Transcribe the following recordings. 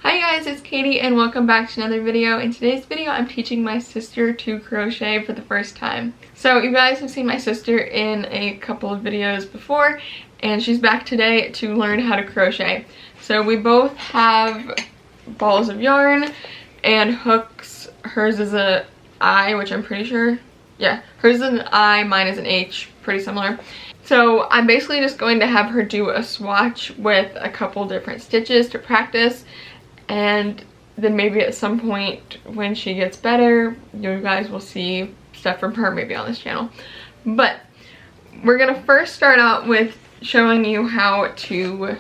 Hi guys, it's Katie and welcome back to another video. In today's video, I'm teaching my sister to crochet for the first time. So you guys have seen my sister in a couple of videos before and she's back today to learn how to crochet. So we both have balls of yarn and hooks. Hers is an I, which I'm pretty sure, yeah, hers is an I, mine is an H, pretty similar. So I'm basically just going to have her do a swatch with a couple different stitches to practice, and then maybe at some point when she gets better, you guys will see stuff from her maybe on this channel. But we're gonna first start out with showing you how to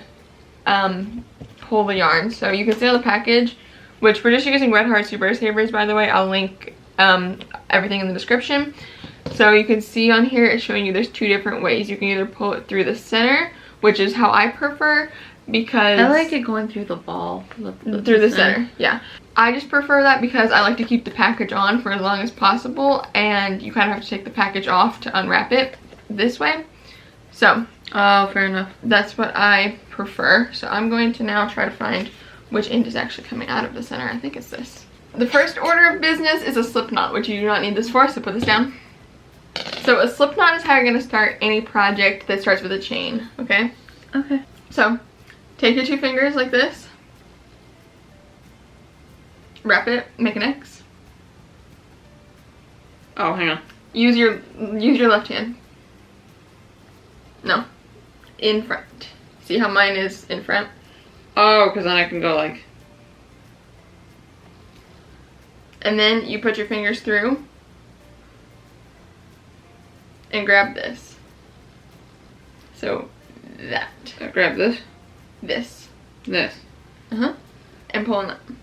pull the yarn. So you can see on the package, which we're just using Red Heart Super Savers, by the way. I'll link everything in the description. So you can see on here it's showing you there's two different ways. You can either pull it through the center, which is how I prefer, because I like it going through the ball. Through the center, yeah. I just prefer that because I like to keep the package on for as long as possible, and you kind of have to take the package off to unwrap it this way. So, oh, fair enough. That's what I prefer. So I'm going to now try to find which end is actually coming out of the center. I think it's this. The first order of business is a slip knot, which you do not need this for, so put this down. So a slip knot is how you're going to start any project that starts with a chain, okay? Okay. So, take your two fingers like this, wrap it, make an X. Oh, hang on. Use your left hand. No, in front. See how mine is in front? Oh, because then I can go like. And then you put your fingers through and grab this. So that. Grab this. This. Uh-huh. And pull a knot. And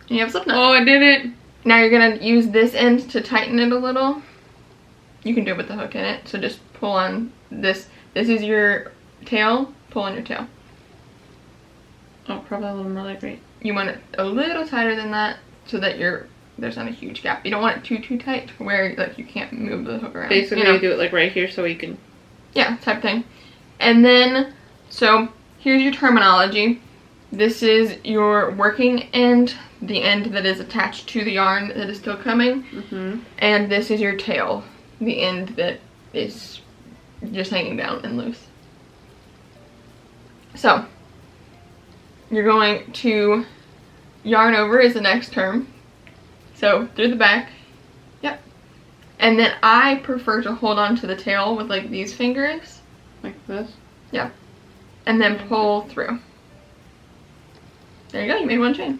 you have a slip knot. Oh, I did it. Now you're gonna use this end to tighten it a little. You can do it with the hook in it. So just pull on this. This is your tail. Pull on your tail. Oh, probably a little more like right. You want it a little tighter than that so that there's not a huge gap. You don't want it too tight to where like you can't move the hook around. Basically, you know? you do it like right here so you can. Yeah, type thing. And then, so here's your terminology. This is your working end, the end that is attached to the yarn that is still coming. Mm-hmm. And this is your tail, the end that is just hanging down and loose. So, you're going to yarn over is the next term. So, through the back. Yep. And then I prefer to hold on to the tail with like these fingers. Like this? Yeah. And then pull through. There you go, you made one chain.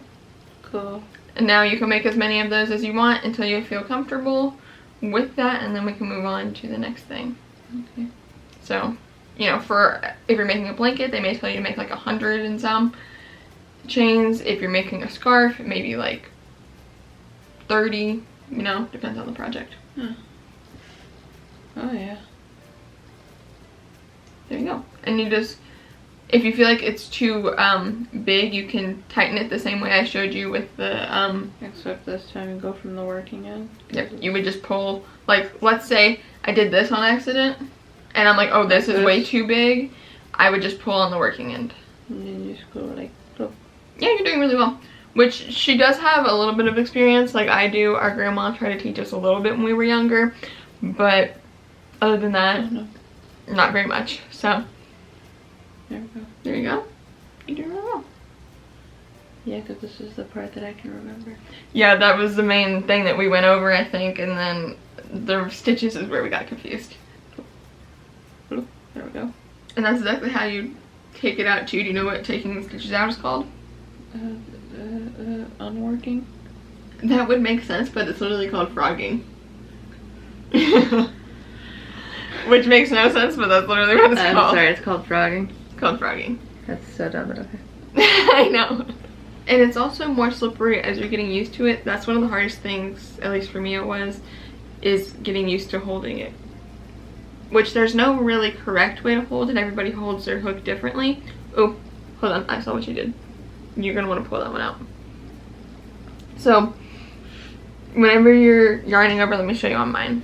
Cool. And now you can make as many of those as you want until you feel comfortable with that, and then we can move on to the next thing. Okay. So, you know, if you're making a blanket, they may tell you to make like 100 and some chains. If you're making a scarf, maybe like 30, you know, depends on the project. Huh. Oh yeah. There you go. And you just, if you feel like it's too big, you can tighten it the same way I showed you with the except this time you go from the working end. Yep, you would just pull, like, let's say I did this on accident and I'm like, oh, this is way too big. I would just pull on the working end. And then you just go like, oh. Yeah, you're doing really well. Which she does have a little bit of experience like I do. Our grandma tried to teach us a little bit when we were younger, but other than that, not very much. So there we go. There you go. You're doing really well. Yeah, because this is the part that I can remember. Yeah, that was the main thing that we went over, I think, and then the stitches is where we got confused. There we go. And that's exactly how you take it out too. Do you know what taking the stitches out is called? Unworking? That would make sense, but it's literally called frogging. Which makes no sense, but that's literally what it's called. I'm sorry, it's called frogging. It's called frogging. That's so dumb, but okay. I know. And it's also more slippery as you're getting used to it. That's one of the hardest things, at least for me it was, is getting used to holding it. Which there's no really correct way to hold it. Everybody holds their hook differently. Oh, hold on, I saw what you did. You're gonna want to pull that one out. So, whenever you're yarning over, let me show you on mine.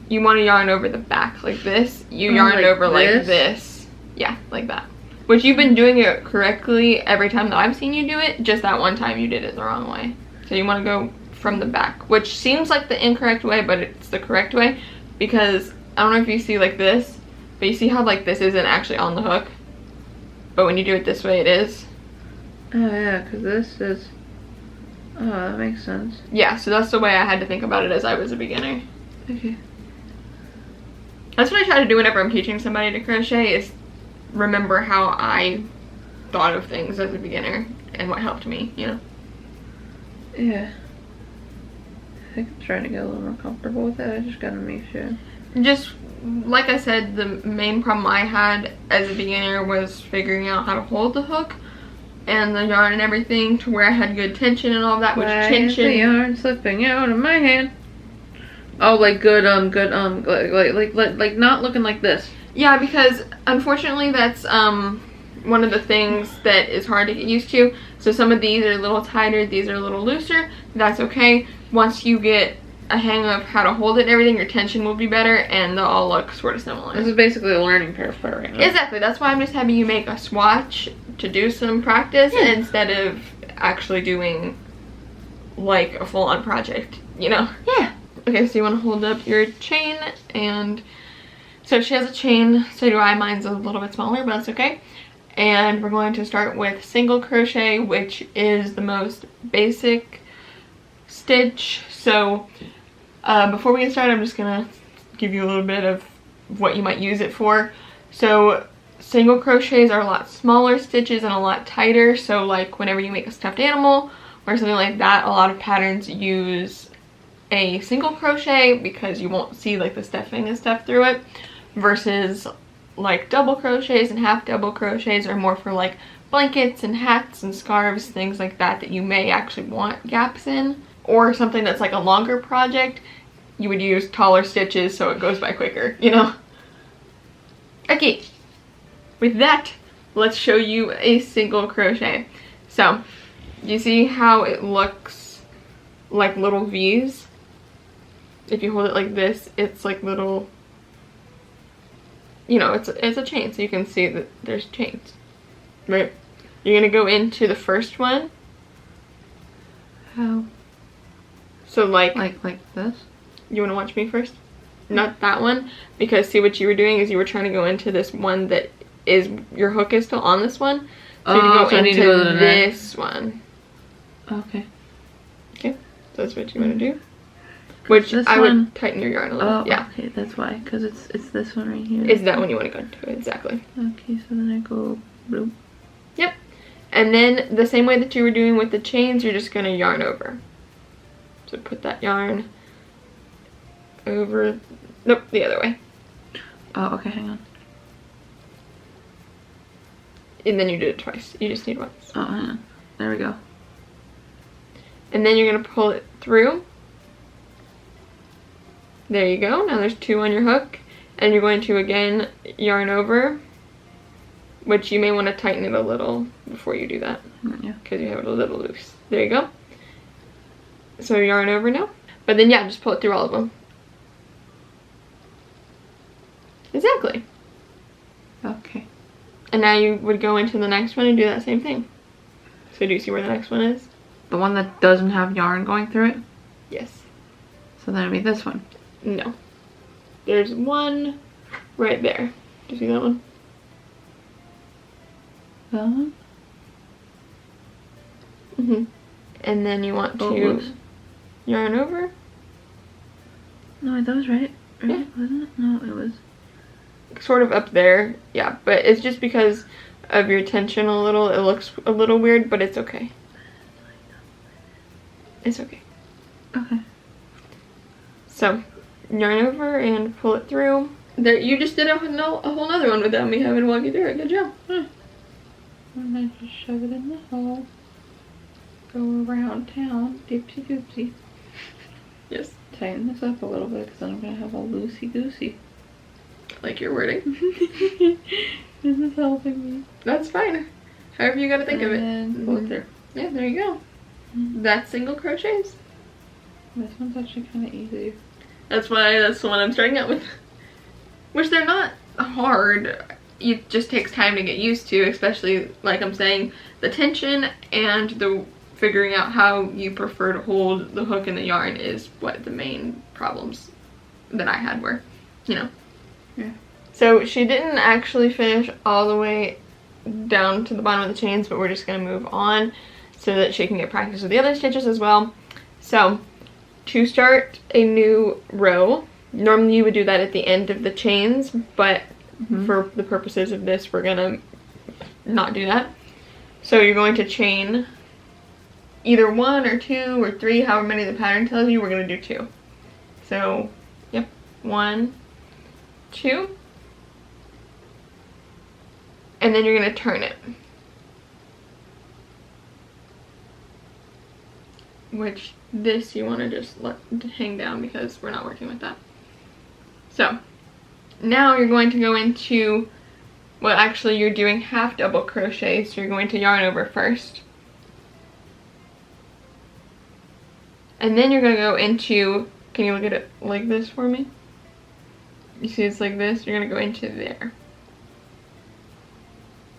You want to yarn over the back like this. You yarn like over this? like this. Yeah, like that. Which you've been doing it correctly every time that I've seen you do it, just that one time you did it the wrong way. So you want to go from the back, which seems like the incorrect way, but it's the correct way, because I don't know if you see like this, but you see how like this isn't actually on the hook, but when you do it this way it is. Oh yeah, because this is, oh, that makes sense. Yeah, so that's the way I had to think about it as I was a beginner. Okay. That's what I try to do whenever I'm teaching somebody to crochet, is remember how I thought of things as a beginner and what helped me, you know? Yeah. I think I'm trying to get a little more comfortable with it. I just gotta make sure. Just, like I said, the main problem I had as a beginner was figuring out how to hold the hook and the yarn and everything to where I had good tension and all that, which tension... Is the yarn slipping out of my hand? Oh, like good, like not looking like this. Yeah, because unfortunately that's one of the things that is hard to get used to. So some of these are a little tighter, these are a little looser. That's okay. Once you get a hang of how to hold it and everything, your tension will be better and they'll all look sort of similar. This is basically a learning curve for right now. Exactly. That's why I'm just having you make a swatch to do some practice instead of actually doing like a full-on project, you know? Yeah. Okay, so you want to hold up your chain, and so she has a chain, so do I. Mine's a little bit smaller, but that's okay. And we're going to start with single crochet, which is the most basic stitch. So before we get started, I'm just gonna give you a little bit of what you might use it for. So single crochets are a lot smaller stitches and a lot tighter. So like whenever you make a stuffed animal or something like that, a lot of patterns use a single crochet because you won't see like the stuffing and stuff through it, versus like double crochets and half double crochets are more for like blankets and hats and scarves, things like that that you may actually want gaps in. Or something that's like a longer project, you would use taller stitches so it goes by quicker, you know? Okay, with that, let's show you a single crochet. So, you see how it looks like little V's? If you hold it like this, it's like little, you know, it's a chain, so you can see that there's chains, right? You're gonna go into the first one. How? So like this? You want to watch me first? Not that one, because see what you were doing is you were trying to go into this one that is, your hook is still on this one. So you go so I need to go to the this one. Okay. Okay, so that's what you want to do. Which I would tighten your yarn a little. Oh, yeah. Okay, that's why, because it's this one right here. It's that one you want to go into, exactly. Okay, so then I go bloop. Yep. And then the same way that you were doing with the chains, you're just going to yarn over. So put that yarn over, nope, the other way. Oh, okay, hang on. And then you did it twice. You just need once. Oh, hang on. There we go. And then you're going to pull it through. There you go. Now there's 2 on your hook. And you're going to, again, yarn over. Which you may want to tighten it a little before you do that. Yeah. Because you have it a little loose. There you go. So yarn over now. But then, yeah, just pull it through all of them. Exactly. Okay. And now you would go into the next one and do that same thing. So do you see where the next one is? The one that doesn't have yarn going through it? Yes. So that'd be this one. No. There's one right there. Do you see that one? That one? Mm-hmm. And then you want to yarn over. No, that was right. Yeah. Wasn't it? No, it was sort of up there. Yeah, but it's just because of your tension a little. It looks a little weird, but it's okay. It's okay. Okay. So, yarn over and pull it through. There, you just did a whole other one without me having to walk you through it. Good job. And I just shove it in the hole. Go around town. Dipsy doopsy. Yes. Tighten this up a little bit because then I'm going to have a loosey-goosey. Like your wording. This is helping me. That's fine. However you gotta think of it. And pull it through. Yeah, there you go. That's single crochets. This one's actually kind of easy. That's the one I'm starting out with. Which they're not hard. it just takes time to get used to, especially like I'm saying, the tension and the figuring out how you prefer to hold the hook and the yarn is what the main problems that I had were, you know. Yeah. So she didn't actually finish all the way down to the bottom of the chains, but we're just going to move on so that she can get practice with the other stitches as well. So to start a new row, normally you would do that at the end of the chains, but for the purposes of this, we're going to not do that. So you're going to chain either 1 or 2 or 3, however many the pattern tells you. We're going to do 2. So, yep, 1, 2, and then you're going to turn it. Which this you want to just let hang down because we're not working with that. So, now you're going to go into, well actually you're doing half double crochet, so you're going to yarn over first. And then you're going to go into, can you look at it like this for me? You see it's like this, you're going to go into there.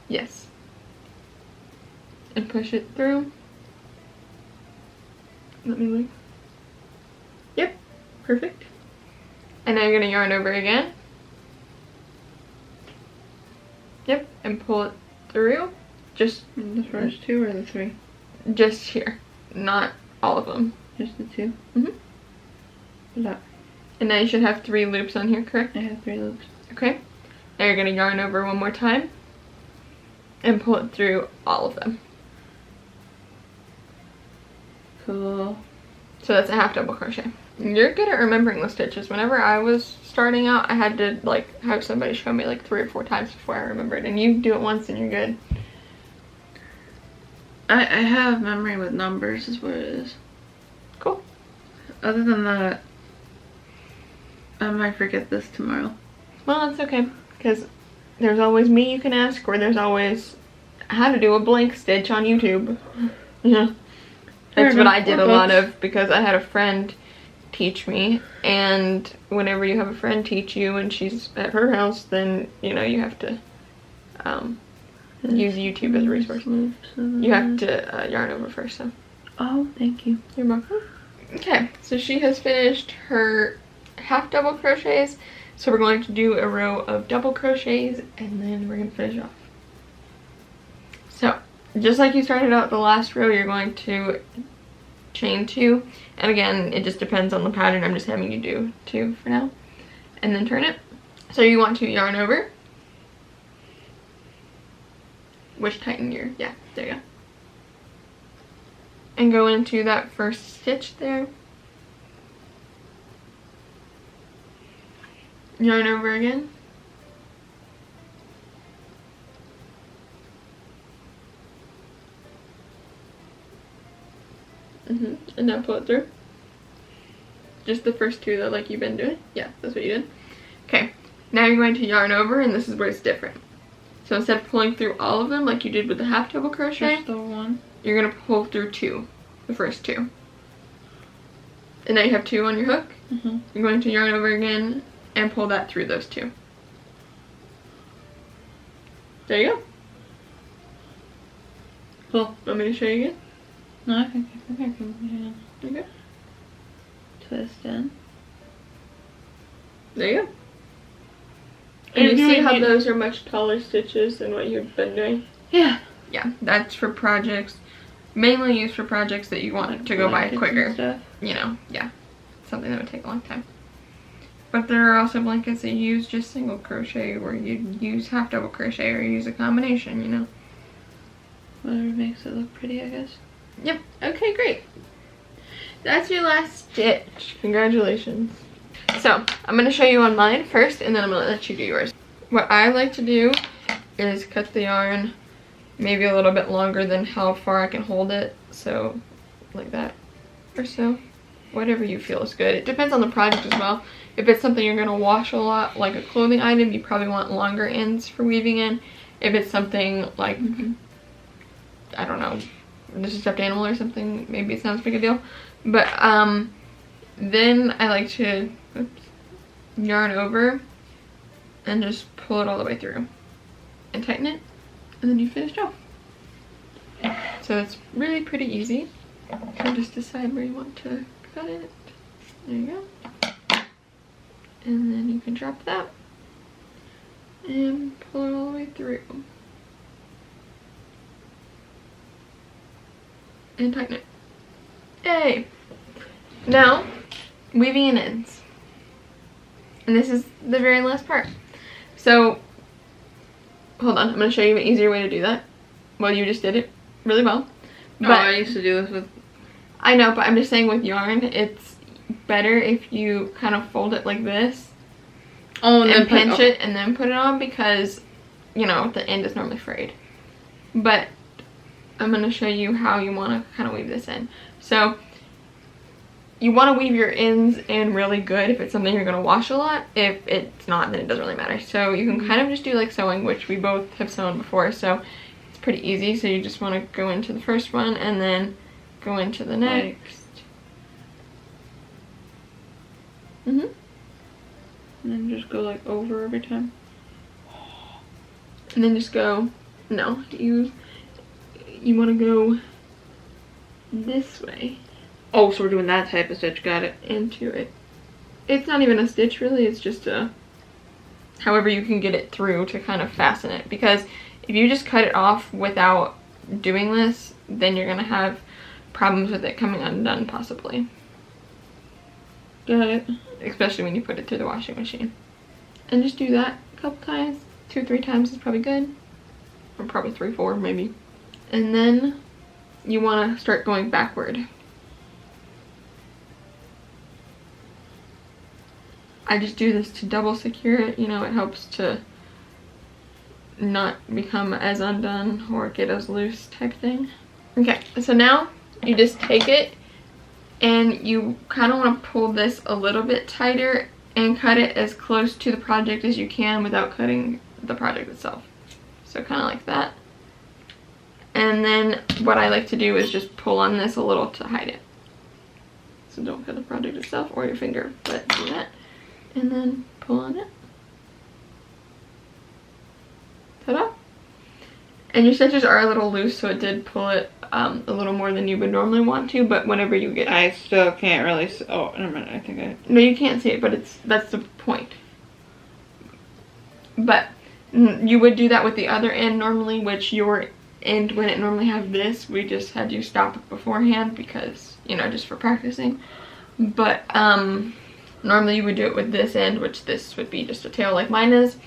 Yes. And push it through. Let me look. Yep, perfect. And now you're going to yarn over again. Yep, and pull it through. Just the first 2 or the 3? Just here, not all of them. Just the 2? That. And now you should have 3 loops on here, correct? I have 3 loops. Okay. Now you're going to yarn over one more time and pull it through all of them. Cool. So that's a half double crochet. You're good at remembering the stitches. Whenever I was starting out, I had to like have somebody show me like 3 or 4 times before I remembered, and you do it once and you're good. I have memory with numbers is what it is. Cool. Other than that, I might forget this tomorrow. Well, that's okay, because there's always me you can ask, or there's always how to do a blank stitch on YouTube. Yeah. That's what I did a lot of, because I had a friend teach me, and whenever you have a friend teach you and she's at her house, then you know you have to use YouTube as a resource. You have to yarn over first, so. Oh, thank you. You're welcome. Okay, so she has finished her half double crochets, so we're going to do a row of double crochets and then we're going to finish off. So just like you started out the last row, you're going to chain 2, and again it just depends on the pattern. I'm just having you do 2 for now, and then turn it. So you want to yarn over, which tighten your, yeah, there you go, and go into that first stitch there, yarn over again, and now pull it through. Just the first 2 though, like you've been doing. Yeah, that's what you did. Okay, now you're going to yarn over, and this is where it's different. So instead of pulling through all of them like you did with the half double crochet, just the 1. You're going to pull through 2, the first 2. And now you have 2 on your hook. You're going to yarn over again and pull that through those 2. There you go. Cool. Want me to show you again? No, I think I can. Yeah. Okay. Twist in. There you go. And you see how those are much taller stitches than what you've been doing? Yeah. Yeah, that's for projects, mainly used for projects that you want to go by quicker. You know, yeah, something that would take a long time. But there are also blankets that you use just single crochet, or you use half double crochet, or you use a combination, you know. Whatever makes it look pretty, I guess. Yep, okay, great. That's your last stitch. Congratulations. So, I'm going to show you on mine first, and then I'm going to let you do yours. What I like to do is cut the yarn maybe a little bit longer than how far I can hold it. So, like that or so. Whatever you feel is good. It depends on the project as well. If it's something you're going to wash a lot, like a clothing item, you probably want longer ends for weaving in. If it's something like, I don't know, just a stuffed animal or something, maybe it's not as big a deal. But then I like to yarn over and just pull it all the way through. and tighten it, and then you finished off. So it's really pretty easy. So just decide where you want to cut it. There you go. And then you can drop that and pull it all the way through. And tighten it. Yay! Now, weaving in ends. And this is the very last part. So, hold on, I'm going to show you an easier way to do that. Well, you just did it really well. But I used to do this with... I know, but I'm just saying with yarn, it's better if you kind of fold it like this. Oh, and then then pinch it and then put it on because, you know, the end is normally frayed. But I'm going to show you how you want to kind of weave this in. So, you want to weave your ends in really good if it's something you're going to wash a lot. If it's not, then it doesn't really matter. So you can kind of just do like sewing, which we both have sewn before, so it's pretty easy. So you just want to go into the first one and then go into the next. And then just go like over every time. And then just go, no, you want to go this way. Oh, so we're doing that type of stitch, got it. Into it. It's not even a stitch really, it's just a, however you can get it through to kind of fasten it. Because if you just cut it off without doing this, then you're going to have problems with it coming undone possibly. Got it. Especially when you put it through the washing machine. And just do that a couple times. 2 or 3 times is probably good. Or probably 3, 4 maybe. And then you want to start going backward. I just do this to double secure it, you know, it helps to not become as undone or get as loose type thing. Okay, so now you just take it and you kind of want to pull this a little bit tighter and cut it as close to the project as you can without cutting the project itself. So kind of like that. And then what I like to do is just pull on this a little to hide it. So don't cut the project itself or your finger, but do that. And then pull on it. Ta-da! And your stitches are a little loose, so it did pull it a little more than you would normally want to, but whenever you get... I still can't really see. Oh, never mind, I think I... No, you can't see it, but that's the point. But you would do that with the other end normally, which your end wouldn't normally have this. We just had you stop it beforehand because, you know, just for practicing. But, normally you would do it with this end, which this would be just a tail like mine is,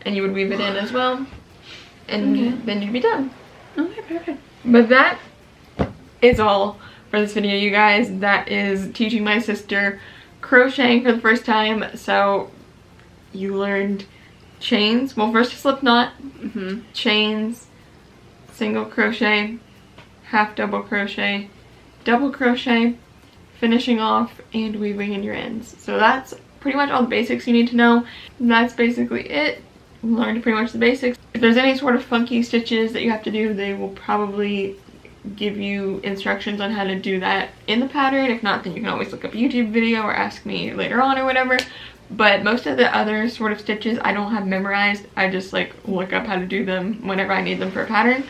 and you would weave it in as well, and then you'd be done. Okay, perfect. But that is all for this video, you guys. That is teaching my sister crocheting for the first time. So you learned chains, well first a slip knot, chains, single crochet, half double crochet, finishing off, and weaving in your ends. So that's pretty much all the basics you need to know. And that's basically it. You learned pretty much the basics. If there's any sort of funky stitches that you have to do, they will probably give you instructions on how to do that in the pattern. If not, then you can always look up a YouTube video or ask me later on or whatever. But most of the other sort of stitches I don't have memorized. I just like look up how to do them whenever I need them for a pattern.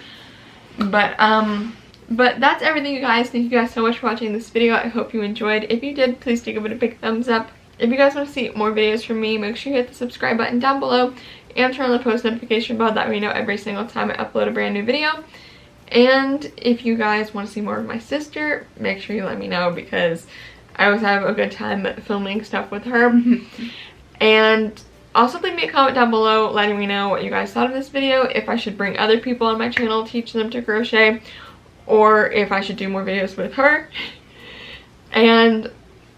But that's everything, you guys. Thank you guys so much for watching this video. I hope you enjoyed. If you did, please give it a big thumbs up. If you guys want to see more videos from me, make sure you hit the subscribe button down below and turn on the post notification bell. That way you know every single time I upload a brand new video. And if you guys want to see more of my sister, make sure you let me know because I always have a good time filming stuff with her. And also leave me a comment down below letting me know what you guys thought of this video, if I should bring other people on my channel, teach them to crochet, or if I should do more videos with her. And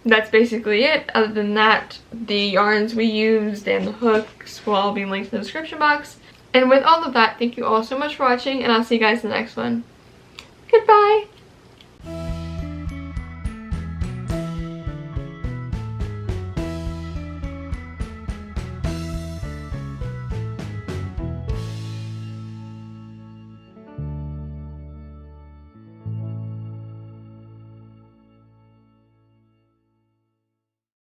that's basically it. Other than that, the yarns we used and the hooks will all be linked in the description box. And with all of that, thank you all so much for watching, and I'll see you guys in the next one. Goodbye!